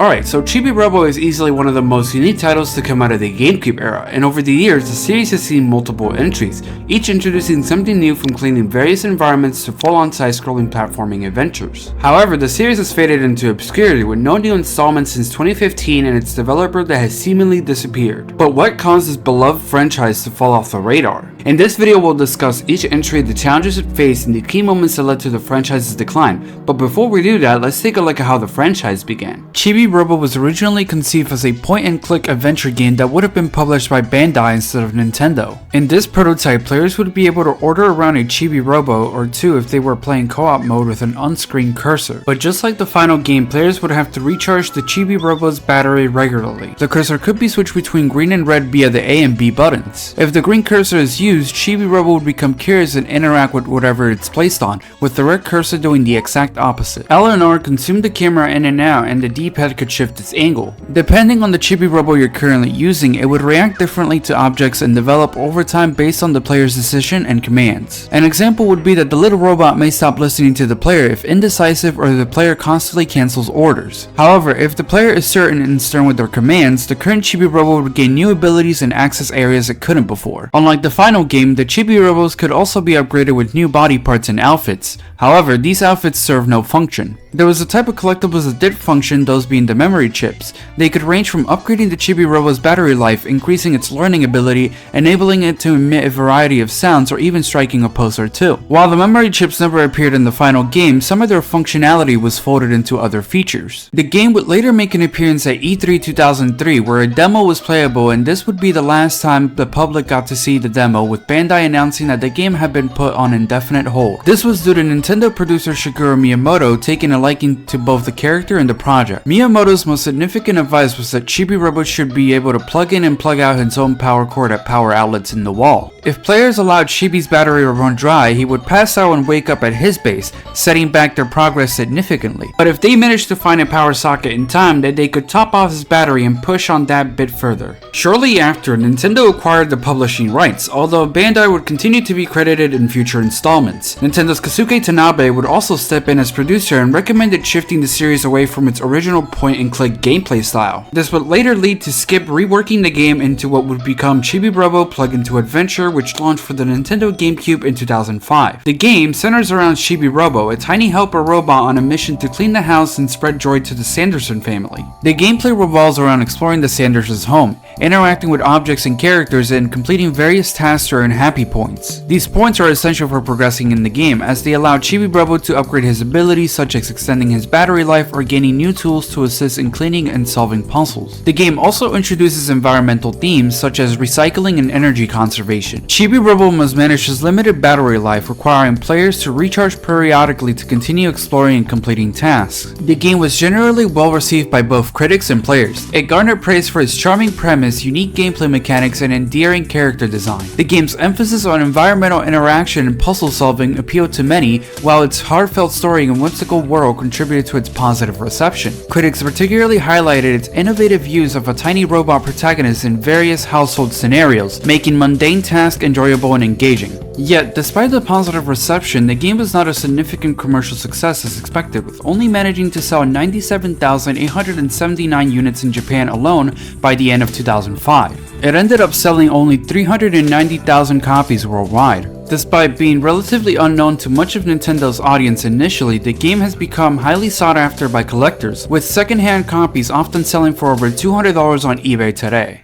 Alright, so Chibi-Robo is easily one of the most unique titles to come out of the GameCube era, and over the years the series has seen multiple entries, each introducing something new from cleaning various environments to full-on side-scrolling platforming adventures. However, the series has faded into obscurity with no new installments since 2015 and its developer that has seemingly disappeared. But what caused this beloved franchise to fall off the radar? In this video we'll discuss each entry, the challenges it faced, and the key moments that led to the franchise's decline, but before we do that, let's take a look at how the franchise began. Chibi-Robo was originally conceived as a point-and-click adventure game that would have been published by Bandai instead of Nintendo. In this prototype, players would be able to order around a Chibi-Robo or two if they were playing co-op mode with an on-screen cursor. But just like the final game, players would have to recharge the Chibi-Robo's battery regularly. The cursor could be switched between green and red via the A and B buttons. If the green cursor is used, Chibi-Robo would become curious and interact with whatever it's placed on, with the red cursor doing the exact opposite. L and R consumed the camera in and out, and the D-pad could shift its angle. Depending on the Chibi-Robo you're currently using, it would react differently to objects and develop over time based on the player's decision and commands. An example would be that the little robot may stop listening to the player if indecisive or the player constantly cancels orders. However, if the player is certain and stern with their commands, the current Chibi-Robo would gain new abilities and access areas it couldn't before. Unlike the final game, the Chibi-Robos could also be upgraded with new body parts and outfits. However, these outfits serve no function. There was a type of collectibles that did function, those being the memory chips. They could range from upgrading the Chibi-Robo's battery life, increasing its learning ability, enabling it to emit a variety of sounds, or even striking a pose or two. While the memory chips never appeared in the final game, some of their functionality was folded into other features. The game would later make an appearance at E3 2003, where a demo was playable, and this would be the last time the public got to see the demo, with Bandai announcing that the game had been put on indefinite hold. This was due to Nintendo producer Shigeru Miyamoto taking a liking to both the character and the project. Miyamoto's most significant advice was that Chibi-Robo should be able to plug in and plug out his own power cord at power outlets in the wall. If players allowed Chibi's battery to run dry, he would pass out and wake up at his base, setting back their progress significantly. But if they managed to find a power socket in time, then they could top off his battery and push on that bit further. Shortly after, Nintendo acquired the publishing rights, although Bandai would continue to be credited in future installments. Nintendo's Keisuke Tanabe would also step in as producer and recommended shifting the series away from its original point-and-click gameplay style. This would later lead to Skip reworking the game into what would become Chibi-Robo Plug-into Adventure, which launched for the Nintendo GameCube in 2005. The game centers around Chibi-Robo, a tiny helper robot on a mission to clean the house and spread joy to the Sanderson family. The gameplay revolves around exploring the Sandersons' home, interacting with objects and characters, and completing various tasks to earn happy points. These points are essential for progressing in the game, as they allow Chibi-Robo to upgrade his abilities, such as extending his battery life or gaining new tools to assist in cleaning and solving puzzles. The game also introduces environmental themes such as recycling and energy conservation. Chibi-Robo must manage his limited battery life, requiring players to recharge periodically to continue exploring and completing tasks. The game was generally well received by both critics and players. It garnered praise for its charming premise, unique gameplay mechanics, and endearing character design. The game's emphasis on environmental interaction and puzzle solving appealed to many, while its heartfelt story and whimsical world contributed to its positive reception. Critics particularly highlighted its innovative use of a tiny robot protagonist in various household scenarios, making mundane tasks enjoyable and engaging. Yet, despite the positive reception, the game was not a significant commercial success as expected, with only managing to sell 97,879 units in Japan alone by the end of 2005. It ended up selling only 390,000 copies worldwide. Despite being relatively unknown to much of Nintendo's audience initially, the game has become highly sought after by collectors, with second-hand copies often selling for over $200 on eBay today.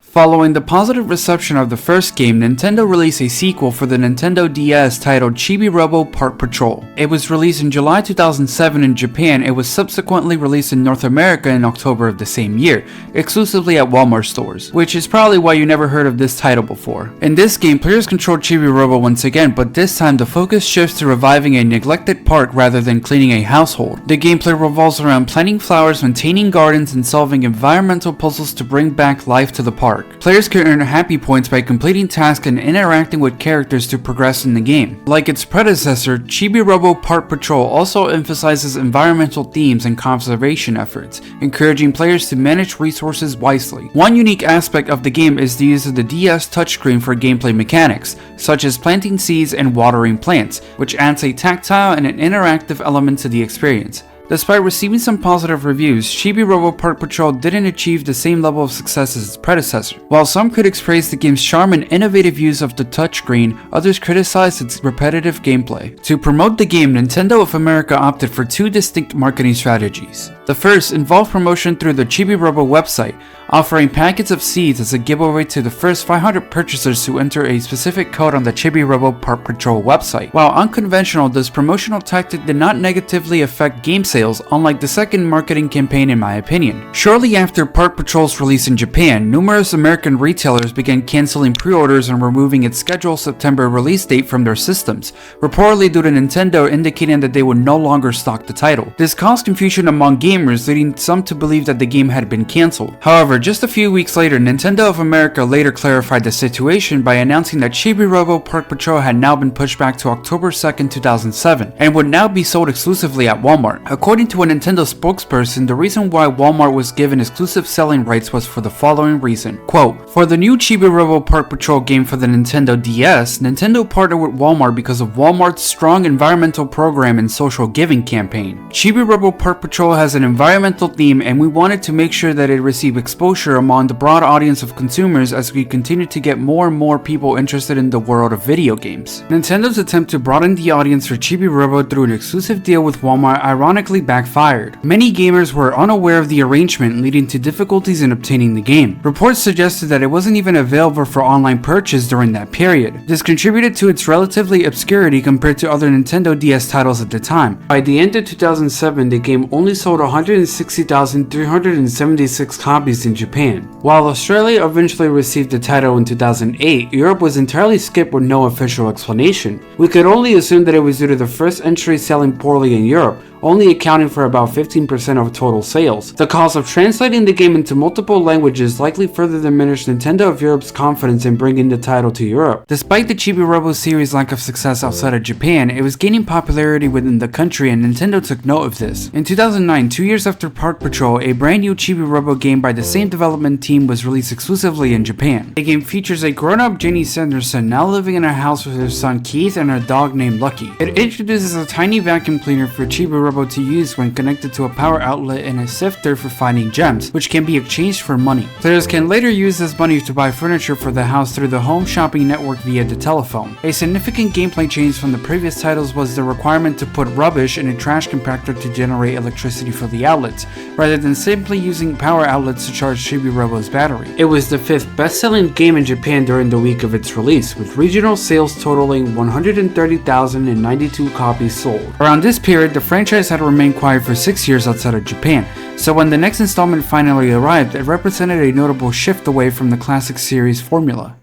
Following the positive reception of the first game, Nintendo released a sequel for the Nintendo DS titled Chibi-Robo Park Patrol. It was released in July 2007 in Japan. It was subsequently released in North America in October of the same year, exclusively at Walmart stores, which is probably why you never heard of this title before. In this game, players control Chibi-Robo once again, but this time the focus shifts to reviving a neglected park rather than cleaning a household. The gameplay revolves around planting flowers, maintaining gardens, and solving environmental puzzles to bring back life to the park. Players can earn happy points by completing tasks and interacting with characters to progress in the game. Like its predecessor, Chibi-Robo Park Patrol also emphasizes environmental themes and conservation efforts, encouraging players to manage resources wisely. One unique aspect of the game is the use of the DS touchscreen for gameplay mechanics, such as planting seeds and watering plants, which adds a tactile and an interactive element to the experience. Despite receiving some positive reviews, Chibi-Robo Park Patrol didn't achieve the same level of success as its predecessor. While some critics praised the game's charm and innovative use of the touchscreen, others criticized its repetitive gameplay. To promote the game, Nintendo of America opted for two distinct marketing strategies. The first involved promotion through the Chibi-Robo website, offering packets of seeds as a giveaway to the first 500 purchasers who enter a specific code on the Chibi-Robo Park Patrol website. While unconventional, this promotional tactic did not negatively affect game sales, unlike the second marketing campaign in my opinion. Shortly after Park Patrol's release in Japan, numerous American retailers began canceling pre-orders and removing its scheduled September release date from their systems, reportedly due to Nintendo indicating that they would no longer stock the title. This caused confusion among gamers, leading some to believe that the game had been cancelled. However, just a few weeks later, Nintendo of America later clarified the situation by announcing that Chibi-Robo Park Patrol had now been pushed back to October 2nd, 2007, and would now be sold exclusively at Walmart. According to a Nintendo spokesperson, the reason why Walmart was given exclusive selling rights was for the following reason. Quote, "For the new Chibi-Robo Park Patrol game for the Nintendo DS, Nintendo partnered with Walmart because of Walmart's strong environmental program and social giving campaign. Chibi-Robo Park Patrol has an environmental theme, and we wanted to make sure that it received exposure among the broad audience of consumers as we continue to get more and more people interested in the world of video games." Nintendo's attempt to broaden the audience for Chibi-Robo through an exclusive deal with Walmart ironically backfired. Many gamers were unaware of the arrangement, leading to difficulties in obtaining the game. Reports suggested that it wasn't even available for online purchase during that period. This contributed to its relatively obscurity compared to other Nintendo DS titles at the time. By the end of 2007, the game only sold 160,376 copies in Japan. While Australia eventually received the title in 2008, Europe was entirely skipped with no official explanation. We could only assume that it was due to the first entry selling poorly in Europe, only accounting for about 15% of total sales. The cost of translating the game into multiple languages likely further diminished Nintendo of Europe's confidence in bringing the title to Europe. Despite the Chibi-Robo series' lack of success outside of Japan, it was gaining popularity within the country, and Nintendo took note of this. In 2009, 2 years after Park Patrol, a brand new Chibi-Robo game by the same development team was released exclusively in Japan. The game features a grown-up Jenny Sanderson now living in a house with her son Keith and her dog named Lucky. It introduces a tiny vacuum cleaner for Chibi-Robo to use when connected to a power outlet and a sifter for finding gems, which can be exchanged for money. Players can later use this money to buy furniture for the house through the home shopping network via the telephone. A significant gameplay change from the previous titles was the requirement to put rubbish in a trash compactor to generate electricity for the outlets, rather than simply using power outlets to charge Chibi-Robo's battery. It was the fifth best-selling game in Japan during the week of its release, with regional sales totaling 130,092 copies sold. Around this period, the franchise had remained quiet for 6 years outside of Japan, so when the next installment finally arrived, it represented a notable shift away from the classic series formula.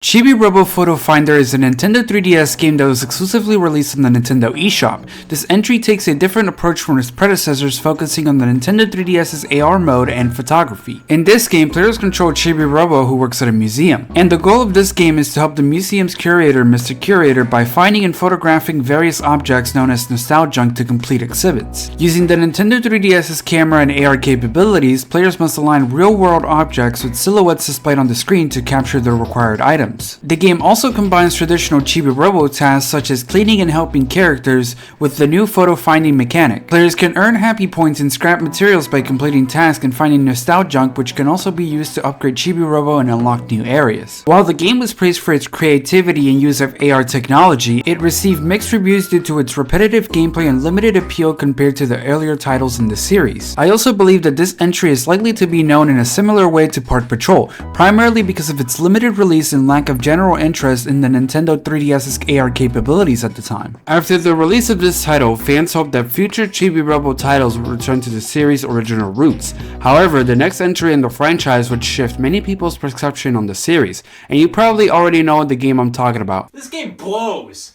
Chibi-Robo Photo Finder is a Nintendo 3DS game that was exclusively released on the Nintendo eShop. This entry takes a different approach from its predecessors, focusing on the Nintendo 3DS's AR mode and photography. In this game, players control Chibi-Robo, who works at a museum, and the goal of this game is to help the museum's curator, Mr. Curator, by finding and photographing various objects known as nostalgia to complete exhibits. Using the Nintendo 3DS's camera and AR capabilities, players must align real-world objects with silhouettes displayed on the screen to capture the required items. The game also combines traditional Chibi-Robo tasks such as cleaning and helping characters with the new photo finding mechanic. Players can earn happy points and scrap materials by completing tasks and finding nostalgia, which can also be used to upgrade Chibi-Robo and unlock new areas. While the game was praised for its creativity and use of AR technology, it received mixed reviews due to its repetitive gameplay and limited appeal compared to the earlier titles in the series. I also believe that this entry is likely to be known in a similar way to Park Patrol, primarily because of its limited release and lack of general interest in the Nintendo 3DS's AR capabilities at the time. After the release of this title, fans hoped that future Chibi-Robo titles would return to the series' original roots. However, the next entry in the franchise would shift many people's perception on the series, and you probably already know the game I'm talking about. This game blows!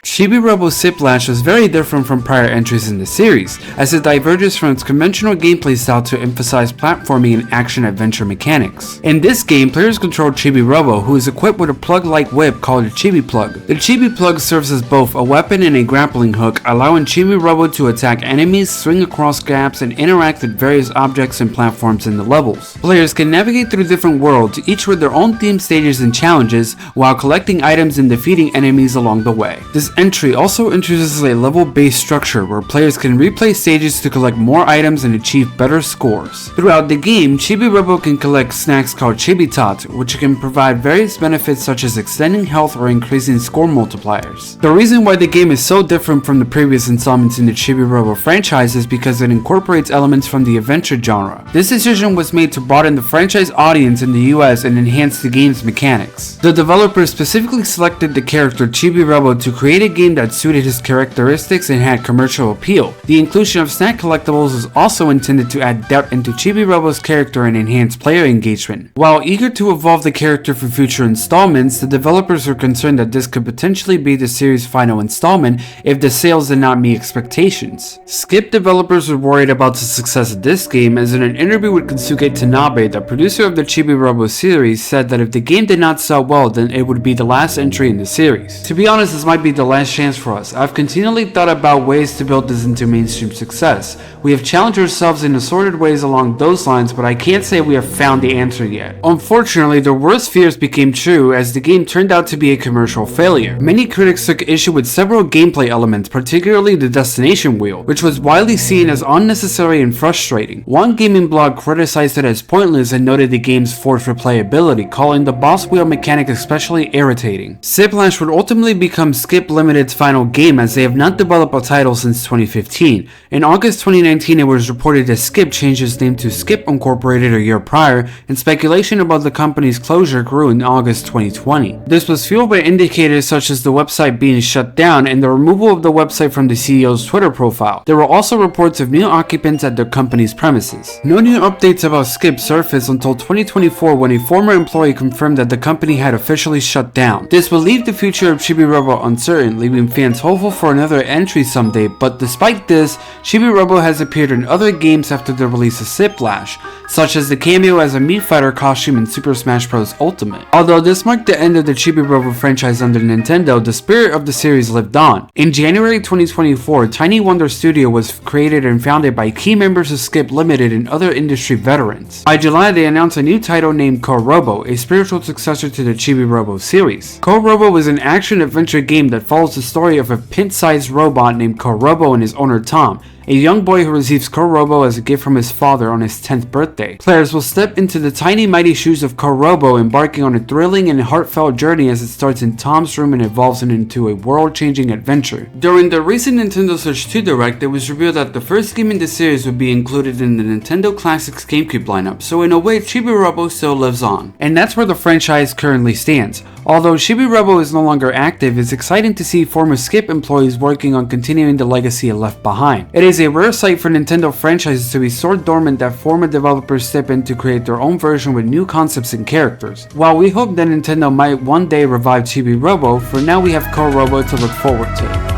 Chibi-Robo Zip Lash is very different from prior entries in the series, as it diverges from its conventional gameplay style to emphasize platforming and action-adventure mechanics. In this game, players control Chibi-Robo, who is equipped with a plug-like whip called a Chibi-Plug. The Chibi-Plug serves as both a weapon and a grappling hook, allowing Chibi-Robo to attack enemies, swing across gaps, and interact with various objects and platforms in the levels. Players can navigate through different worlds, each with their own themed stages and challenges, while collecting items and defeating enemies along the way. This This entry also introduces a level-based structure where players can replay stages to collect more items and achieve better scores. Throughout the game, Chibi-Robo can collect snacks called Chibi-Tots, which can provide various benefits such as extending health or increasing score multipliers. The reason why the game is so different from the previous installments in the Chibi-Robo franchise is because it incorporates elements from the adventure genre. This decision was made to broaden the franchise audience in the US and enhance the game's mechanics. The developer specifically selected the character Chibi-Robo to create a game that suited his characteristics and had commercial appeal. The inclusion of snack collectibles is also intended to add depth into Chibi-Robo's character and enhance player engagement. While eager to evolve the character for future installments, the developers were concerned that this could potentially be the series' final installment if the sales did not meet expectations. Skip developers were worried about the success of this game, as in an interview with Kensuke Tanabe, the producer of the Chibi-Robo series, said that if the game did not sell well, then it would be the last entry in the series. To be honest, this might be the last chance for us. I've continually thought about ways to build this into mainstream success. We have challenged ourselves in assorted ways along those lines, but I can't say we have found the answer yet. Unfortunately, their worst fears became true as the game turned out to be a commercial failure. Many critics took issue with several gameplay elements, particularly the destination wheel, which was widely seen as unnecessary and frustrating. One gaming blog criticized it as pointless and noted the game's forced replayability, calling the boss wheel mechanic especially irritating. Zip Lash would ultimately become Skip Limited's final game, as they have not developed a title since 2015. In August 2019, it was reported that Skip changed its name to Skip Incorporated a year prior, and speculation about the company's closure grew in August 2020. This was fueled by indicators such as the website being shut down and the removal of the website from the CEO's Twitter profile. There were also reports of new occupants at the company's premises. No new updates about Skip surfaced until 2024, when a former employee confirmed that the company had officially shut down. This will leave the future of Chibi-Robo uncertain, leaving fans hopeful for another entry someday, but despite this, Chibi-Robo has appeared in other games after the release of Zip Lash, such as the cameo as a Meat Fighter costume in Super Smash Bros. Ultimate. Although this marked the end of the Chibi-Robo franchise under Nintendo, the spirit of the series lived on. In January 2024, Tiny Wonder Studio was created and founded by key members of Skip Limited and other industry veterans. By July, they announced a new title named KoROBO, a spiritual successor to the Chibi-Robo series. KoROBO is an action-adventure game that follows the story of a pint-sized robot named KoROBO and his owner Tom, a young boy who receives KoROBO as a gift from his father on his 10th birthday. Players will step into the tiny mighty shoes of KoROBO, embarking on a thrilling and heartfelt journey as it starts in Tom's room and evolves into a world-changing adventure. During the recent Nintendo Switch 2 Direct, it was revealed that the first game in the series would be included in the Nintendo Classics GameCube lineup, so in a way Chibi-Robo still lives on. And that's where the franchise currently stands. Although Chibi-Robo is no longer active, it's exciting to see former Skip employees working on continuing the legacy it left behind. It is a rare sight for Nintendo franchises to be so dormant that former developers step in to create their own version with new concepts and characters. While we hope that Nintendo might one day revive Chibi-Robo, for now we have KoROBO to look forward to.